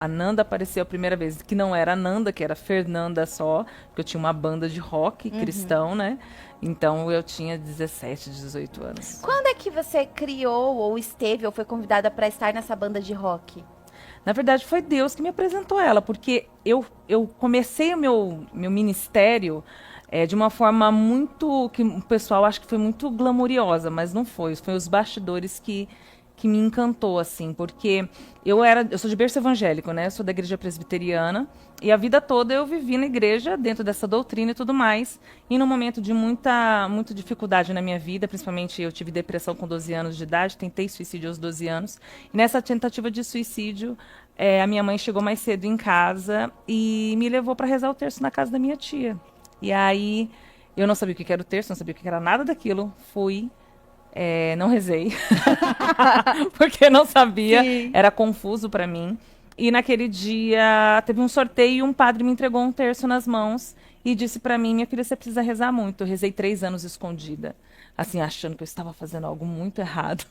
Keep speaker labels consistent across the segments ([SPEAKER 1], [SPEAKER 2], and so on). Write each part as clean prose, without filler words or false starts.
[SPEAKER 1] a Nanda apareceu a primeira vez, que não era a Nanda, que era a Fernanda só, porque eu tinha uma banda de rock cristão, né? Então eu tinha 17, 18 anos.
[SPEAKER 2] Quando é que você criou ou esteve ou foi convidada para estar nessa banda de rock?
[SPEAKER 1] Na verdade, foi Deus que me apresentou ela, porque eu comecei o meu ministério de uma forma muito. Que o pessoal acha que foi muito glamuriosa, mas não foi. Foi os bastidores que me encantou, assim, porque eu sou de berço evangélico, né? Eu sou da igreja presbiteriana, e a vida toda eu vivi na igreja, dentro dessa doutrina e tudo mais. E num momento de muita dificuldade na minha vida, principalmente eu tive depressão com 12 anos de idade, tentei suicídio aos 12 anos. E nessa tentativa de suicídio, a minha mãe chegou mais cedo em casa e me levou para rezar o terço na casa da minha tia. E aí eu não sabia o que era o terço, não sabia o que era nada daquilo. Fui, não rezei, porque não sabia,
[SPEAKER 2] Sim.
[SPEAKER 1] era confuso para mim. E naquele dia teve um sorteio e um padre me entregou um terço nas mãos e disse para mim: minha filha, você precisa rezar muito. Eu rezei 3 anos escondida, assim, achando que eu estava fazendo algo muito errado.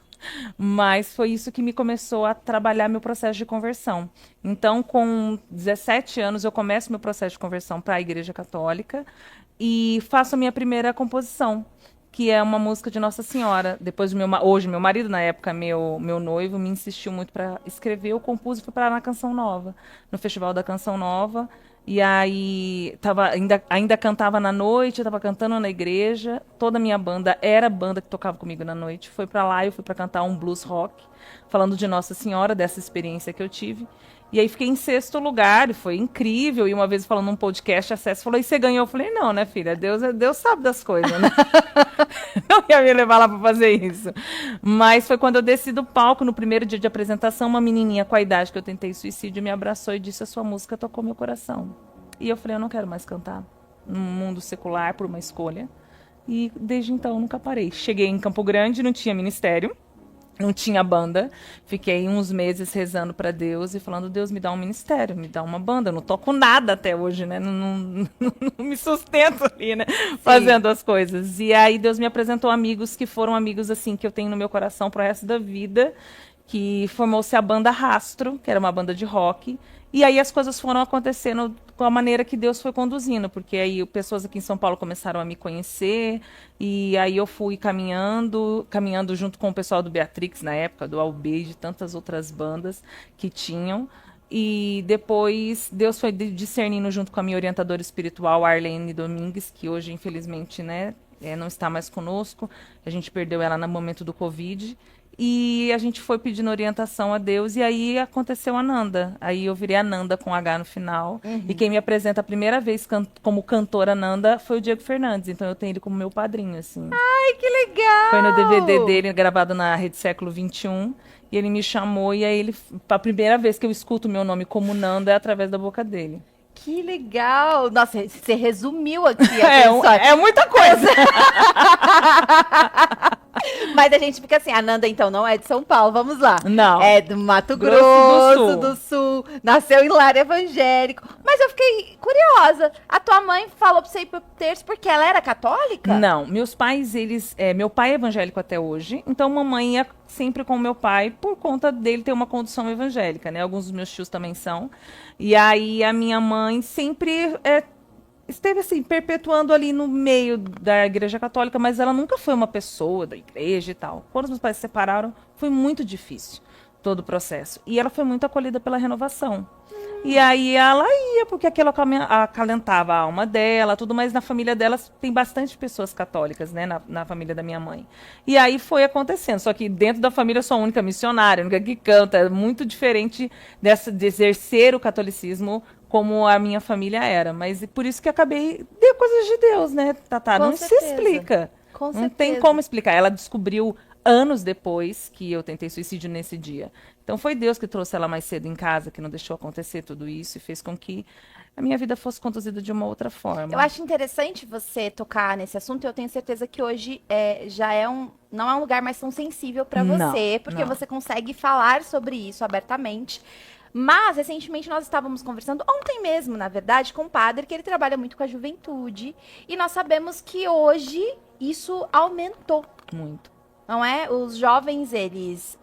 [SPEAKER 1] Mas foi isso que me começou a trabalhar meu processo de conversão. Então, com 17 anos, eu começo meu processo de conversão para a Igreja Católica e faço a minha primeira composição, que é uma música de Nossa Senhora. Depois hoje meu marido, na época meu noivo, me insistiu muito para escrever. Eu compus e fui parar na Canção Nova, no Festival da Canção Nova. E aí ainda cantava na noite, estava cantando na igreja. Toda a minha banda era a banda que tocava comigo na noite. Foi para lá, eu fui para cantar um blues rock, falando de Nossa Senhora, dessa experiência que eu tive. E aí fiquei em sexto lugar, e foi incrível. E uma vez falando num podcast, a César falou: e você ganhou? Eu falei: não, né, filha? Deus sabe das coisas, né? Não ia me levar lá para fazer isso. Mas foi quando eu desci do palco, no primeiro dia de apresentação, uma menininha com a idade que eu tentei suicídio me abraçou e disse: a sua música tocou meu coração. E eu falei: eu não quero mais cantar num mundo secular por uma escolha. E desde então nunca parei. Cheguei em Campo Grande, não tinha ministério, não tinha banda. Fiquei uns meses rezando para Deus e falando: Deus, me dá um ministério, me dá uma banda. Eu não toco nada até hoje, né? Não me sustento ali, né?
[SPEAKER 2] Sim.
[SPEAKER 1] Fazendo as coisas. E aí Deus me apresentou amigos que foram amigos assim que eu tenho no meu coração pro resto da vida, que formou-se a banda Rastro, que era uma banda de rock. E aí as coisas foram acontecendo com a maneira que Deus foi conduzindo, porque aí pessoas aqui em São Paulo começaram a me conhecer, e aí eu fui caminhando junto com o pessoal do Beatrix na época, do Albe, de tantas outras bandas que tinham. E depois Deus foi discernindo junto com a minha orientadora espiritual, Arlene Domingues, que hoje, infelizmente, né, não está mais conosco. A gente perdeu ela no momento do Covid. E a gente foi pedindo orientação a Deus, e aí aconteceu a Nanda. Aí eu virei a Nanda com H no final. E quem me apresenta a primeira vez como cantora Nanda foi o Diego Fernandes. Então eu tenho ele como meu padrinho, assim.
[SPEAKER 2] Ai, que
[SPEAKER 1] Foi no DVD
[SPEAKER 2] legal!
[SPEAKER 1] dele, gravado na Rede Século XXI. E ele me chamou, e aí a primeira vez que eu escuto o meu nome como Nanda é através da boca dele.
[SPEAKER 2] Que legal! Nossa, você resumiu aqui a tua história.
[SPEAKER 1] É muita coisa.
[SPEAKER 2] Mas a gente fica assim, a Nanda então não é de São Paulo, vamos lá.
[SPEAKER 1] Não.
[SPEAKER 2] É do Mato
[SPEAKER 1] Grosso
[SPEAKER 2] Grosso
[SPEAKER 1] do
[SPEAKER 2] do Sul, nasceu em lar evangélico. Mas eu fiquei curiosa, a tua mãe falou pra você ir pro terço porque ela era católica?
[SPEAKER 1] Não, meus pais, meu pai é evangélico até hoje, então mamãe ia sempre com meu pai por conta dele ter uma condução evangélica, né? Alguns dos meus tios também são. E aí a minha mãe sempre esteve assim, perpetuando ali no meio da igreja católica, mas ela nunca foi uma pessoa da igreja e tal. Quando os meus pais se separaram, foi muito difícil todo o processo. E ela foi muito acolhida pela renovação. E aí ela ia, porque aquilo acalentava a alma dela, tudo, mas na família delas tem bastante pessoas católicas, né, na família da minha mãe. E aí foi acontecendo, só que dentro da família eu sou a única missionária, a única que canta, é muito diferente de exercer o catolicismo como a minha família era, mas por isso que acabei, deu coisas de Deus, né, Tatá,
[SPEAKER 2] Com
[SPEAKER 1] não se
[SPEAKER 2] certeza.
[SPEAKER 1] explica,
[SPEAKER 2] Com
[SPEAKER 1] não tem
[SPEAKER 2] certeza.
[SPEAKER 1] como explicar, ela descobriu anos depois que eu tentei suicídio nesse dia. Então foi Deus que trouxe ela mais cedo em casa, que não deixou acontecer tudo isso e fez com que a minha vida fosse conduzida de uma outra
[SPEAKER 2] Eu
[SPEAKER 1] forma.
[SPEAKER 2] acho interessante você tocar nesse assunto. Eu tenho certeza que hoje já não é um lugar mais tão sensível para
[SPEAKER 1] Não,
[SPEAKER 2] você, porque
[SPEAKER 1] não.
[SPEAKER 2] você consegue falar sobre isso abertamente. Mas, recentemente, nós estávamos conversando, ontem mesmo, na verdade, com um padre que ele trabalha muito com a juventude. E nós sabemos que hoje isso aumentou,
[SPEAKER 1] Muito.
[SPEAKER 2] não é? Os jovens, eles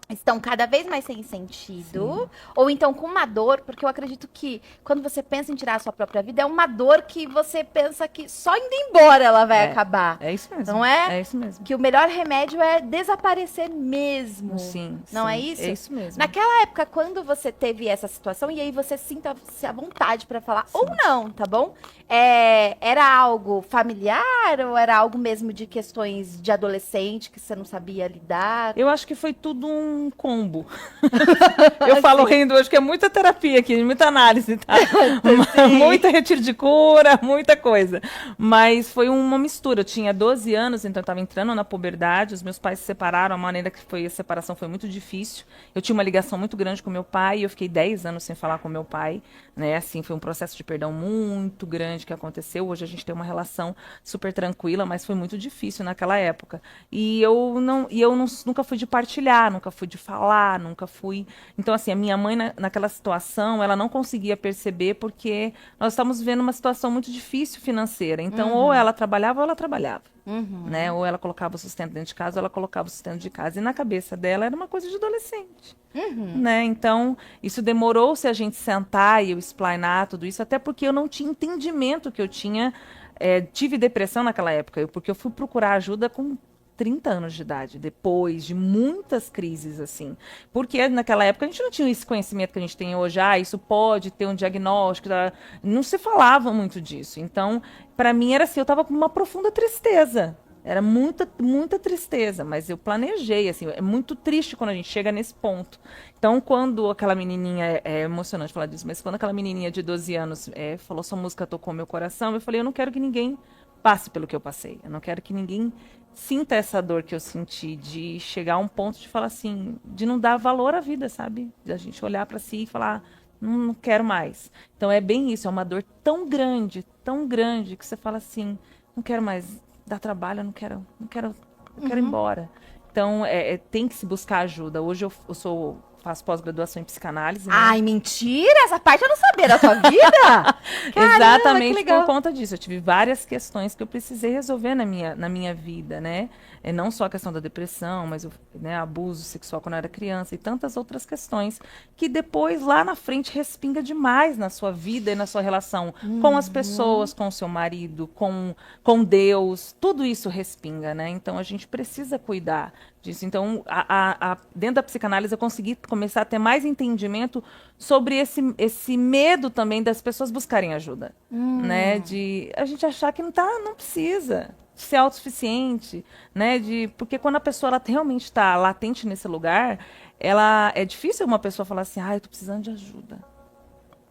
[SPEAKER 2] estão cada vez mais sem sentido, ou então com uma dor, porque eu acredito que quando você pensa em tirar a sua própria vida, é uma dor que você pensa que só indo embora ela vai acabar.
[SPEAKER 1] É isso mesmo.
[SPEAKER 2] Não é?
[SPEAKER 1] É isso mesmo.
[SPEAKER 2] Que o melhor remédio é desaparecer mesmo.
[SPEAKER 1] Sim,
[SPEAKER 2] Não
[SPEAKER 1] sim,
[SPEAKER 2] é isso?
[SPEAKER 1] é isso mesmo.
[SPEAKER 2] Naquela época, quando você teve essa situação, e aí você sinta-se à vontade pra falar, ou não, tá bom? Era algo familiar ou era algo mesmo de questões de adolescente que você não sabia lidar?
[SPEAKER 1] Eu acho que foi tudo um combo. Eu falo rindo hoje que é muita terapia aqui, muita análise, tá? Muita retiro de cura, muita coisa. Mas foi uma mistura. Eu tinha 12 anos, então eu estava entrando na puberdade. Os meus pais se separaram, a maneira que foi a separação foi muito difícil. Eu tinha uma ligação muito grande com meu pai e eu fiquei 10 anos sem falar com meu pai, né? Assim, foi um processo de perdão muito grande que aconteceu. Hoje a gente tem uma relação super tranquila, mas foi muito difícil naquela época. Nunca fui de partilhar, nunca fui de falar, nunca fui. Então, assim, a minha mãe, naquela situação, ela não conseguia perceber porque nós estávamos vivendo uma situação muito difícil financeira. Então, ou ela trabalhava ou ela trabalhava. Né? Ou ela colocava o sustento dentro de casa ou ela colocava o sustento de casa. E na cabeça dela era uma coisa de adolescente. Né? Então, isso demorou se a gente sentar e eu explanar tudo isso, até porque eu não tinha entendimento que eu tinha. Tive depressão naquela época, porque eu fui procurar ajuda com 30 anos de idade, depois de muitas crises, assim. Porque naquela época a gente não tinha esse conhecimento que a gente tem hoje. Isso pode ter um diagnóstico. Não se falava muito disso. Então, para mim era assim, eu estava com uma profunda tristeza. Era muita, muita tristeza, mas eu planejei, assim, é muito triste quando a gente chega nesse ponto. Então, quando aquela menininha, é emocionante falar disso, mas quando aquela menininha de 12 anos falou, sua música tocou meu coração, eu falei, eu não quero que ninguém passe pelo que eu passei, eu não quero que ninguém sinta essa dor que eu senti, de chegar a um ponto de falar assim, de não dar valor à vida, sabe? De a gente olhar para si e falar, não quero mais. Então, é bem isso, é uma dor tão grande, que você fala assim, não quero mais dar trabalho, eu quero ir embora. Então, tem que se buscar ajuda. Hoje faço pós-graduação em psicanálise, né?
[SPEAKER 2] Ai, mentira! Essa parte eu não sabia da sua vida! Caramba,
[SPEAKER 1] Exatamente
[SPEAKER 2] que legal.
[SPEAKER 1] por conta disso. Eu tive várias questões que eu precisei resolver na minha vida, né? Não só a questão da depressão, mas abuso sexual quando eu era criança e tantas outras questões que depois, lá na frente, respinga demais na sua vida e na sua relação com as pessoas, com o seu marido, com Deus. Tudo isso respinga, né? Então, a gente precisa cuidar disso. Então, dentro da psicanálise, eu consegui começar a ter mais entendimento sobre esse medo também das pessoas buscarem ajuda, né? De a gente achar que não precisa ser autossuficiente, né? Porque quando a pessoa ela realmente está latente nesse lugar, é difícil uma pessoa falar assim, eu tô precisando de ajuda.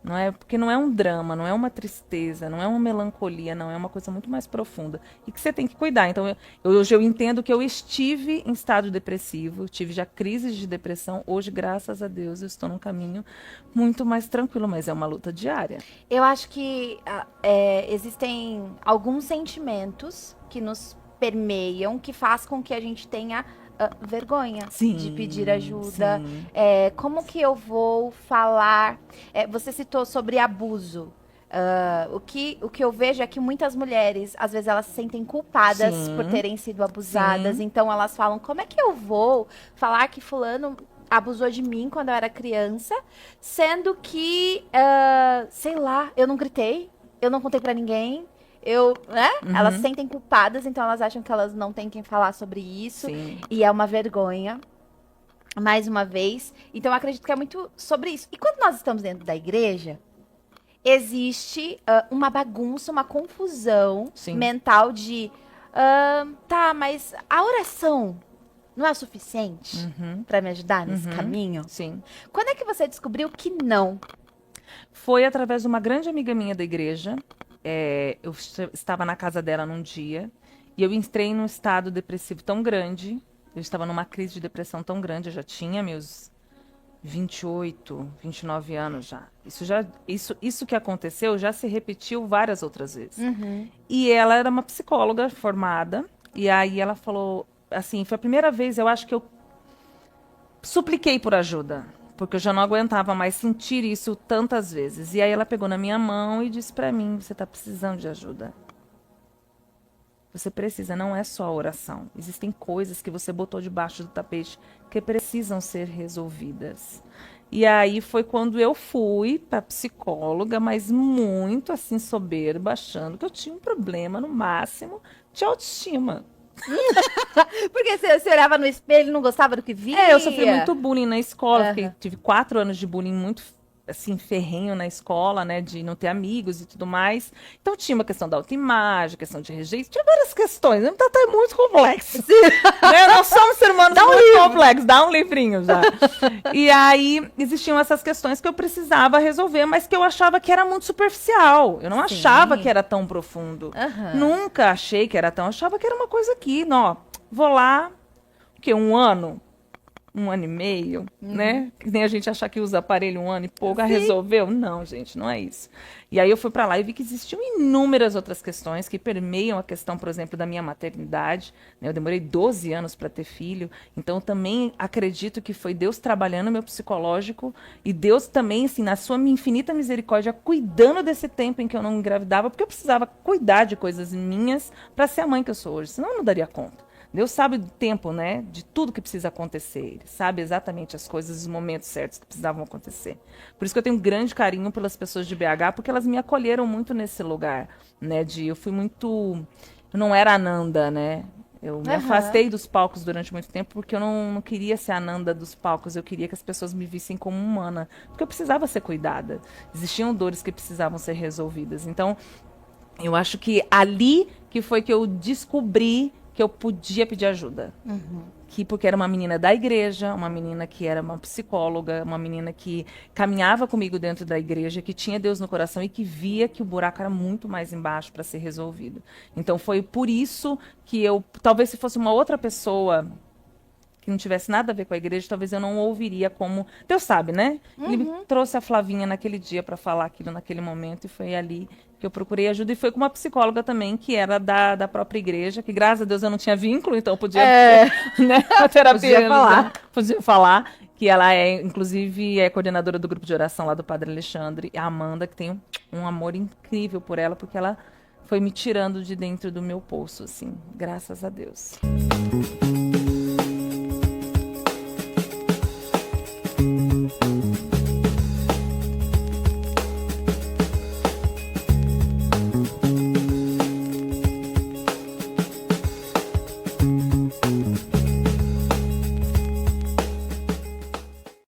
[SPEAKER 1] Não é, porque não é um drama, não é uma tristeza, não é uma melancolia, não é uma coisa muito mais profunda e que você tem que cuidar. Então, hoje eu entendo que eu estive em estado depressivo, tive já crises de depressão. Hoje, graças a Deus, eu estou num caminho muito mais tranquilo, mas é uma luta diária.
[SPEAKER 2] Eu acho que existem alguns sentimentos que nos permeiam, que faz com que a gente tenha vergonha
[SPEAKER 1] Sim,
[SPEAKER 2] de pedir ajuda.
[SPEAKER 1] sim.
[SPEAKER 2] Como que eu vou falar? Você citou sobre abuso. O que eu vejo é que muitas mulheres, às vezes, elas se sentem culpadas
[SPEAKER 1] Sim,
[SPEAKER 2] por terem sido abusadas.
[SPEAKER 1] sim.
[SPEAKER 2] Então, elas falam, como é que eu vou falar que fulano abusou de mim quando eu era criança, sendo que, sei lá, eu não gritei, eu não contei pra ninguém, né? Elas se sentem culpadas, então elas acham que elas não têm quem falar sobre isso.
[SPEAKER 1] Sim.
[SPEAKER 2] E é uma vergonha, mais uma vez. Então eu acredito que é muito sobre isso. E quando nós estamos dentro da igreja, existe uma bagunça, uma confusão
[SPEAKER 1] Sim.
[SPEAKER 2] mental de tá, mas a oração não é o suficiente pra me ajudar nesse caminho?
[SPEAKER 1] Sim.
[SPEAKER 2] Quando é que você descobriu que não?
[SPEAKER 1] Foi através de uma grande amiga minha da igreja. Eu estava na casa dela num dia e eu entrei num estado depressivo tão grande. Eu estava numa crise de depressão tão grande. Eu já tinha meus 28, 29 anos já. Isso que aconteceu já se repetiu várias outras vezes. E ela era uma psicóloga formada. E aí ela falou, assim, foi a primeira vez, eu acho que eu supliquei por ajuda. Porque eu já não aguentava mais sentir isso tantas vezes. E aí ela pegou na minha mão e disse pra mim, você tá precisando de ajuda. Você precisa, não é só a oração. Existem coisas que você botou debaixo do tapete que precisam ser resolvidas. E aí foi quando eu fui para psicóloga, mas muito assim soberba, achando que eu tinha um problema no máximo de autoestima.
[SPEAKER 2] Porque você olhava no espelho e não gostava do que via?
[SPEAKER 1] Eu sofri muito bullying na escola,
[SPEAKER 2] Aham.
[SPEAKER 1] tive 4 anos de bullying muito, assim, ferrenho na escola, né, de não ter amigos e tudo mais. Então tinha uma questão da autoimagem, questão de rejeição, tinha várias questões, né? Então é muito complexo. Né? Nós somos seres humanos muito complexos, dá um livrinho já. E aí existiam essas questões que eu precisava resolver, mas que eu achava que era muito superficial. Eu não
[SPEAKER 2] Sim.
[SPEAKER 1] achava que era tão profundo.
[SPEAKER 2] Aham.
[SPEAKER 1] Nunca achei que era tão, achava que era uma coisa aqui, ó, vou lá, o quê? 1 ano e meio, né? Que nem a gente achar que usa aparelho 1 ano e pouco, resolveu? Não, gente, não é isso. E aí eu fui pra lá e vi que existiam inúmeras outras questões que permeiam a questão, por exemplo, da minha maternidade, né? Eu demorei 12 anos para ter filho, então também acredito que foi Deus trabalhando meu psicológico e Deus também, assim, na sua infinita misericórdia, cuidando desse tempo em que eu não engravidava, porque eu precisava cuidar de coisas minhas para ser a mãe que eu sou hoje, senão eu não daria conta. Deus sabe do tempo, né? De tudo que precisa acontecer. Ele sabe exatamente as coisas, os momentos certos que precisavam acontecer. Por isso que eu tenho um grande carinho pelas pessoas de BH, porque elas me acolheram muito nesse lugar, né? Eu fui muito... Eu não era a Nanda, né? Eu me afastei dos palcos durante muito tempo porque eu não queria ser a Nanda dos palcos. Eu queria que as pessoas me vissem como humana. Porque eu precisava ser cuidada. Existiam dores que precisavam ser resolvidas. Então, eu acho que ali que foi que eu descobri que eu podia pedir ajuda. Porque era uma menina da igreja, uma menina que era uma psicóloga, uma menina que caminhava comigo dentro da igreja, que tinha Deus no coração e que via que o buraco era muito mais embaixo para ser resolvido. Então foi por isso que talvez se fosse uma outra pessoa que não tivesse nada a ver com a igreja, talvez eu não ouviria como... Deus sabe, né? Ele me trouxe a Flavinha naquele dia para falar aquilo naquele momento e foi ali que eu procurei ajuda. E foi com uma psicóloga também, que era da própria igreja, que graças a Deus eu não tinha vínculo, então eu podia né, a terapia. Podia falar. Que ela inclusive, é coordenadora do grupo de oração lá do Padre Alexandre. E a Amanda, que tem um amor incrível por ela, porque ela foi me tirando de dentro do meu poço, assim. Graças a Deus.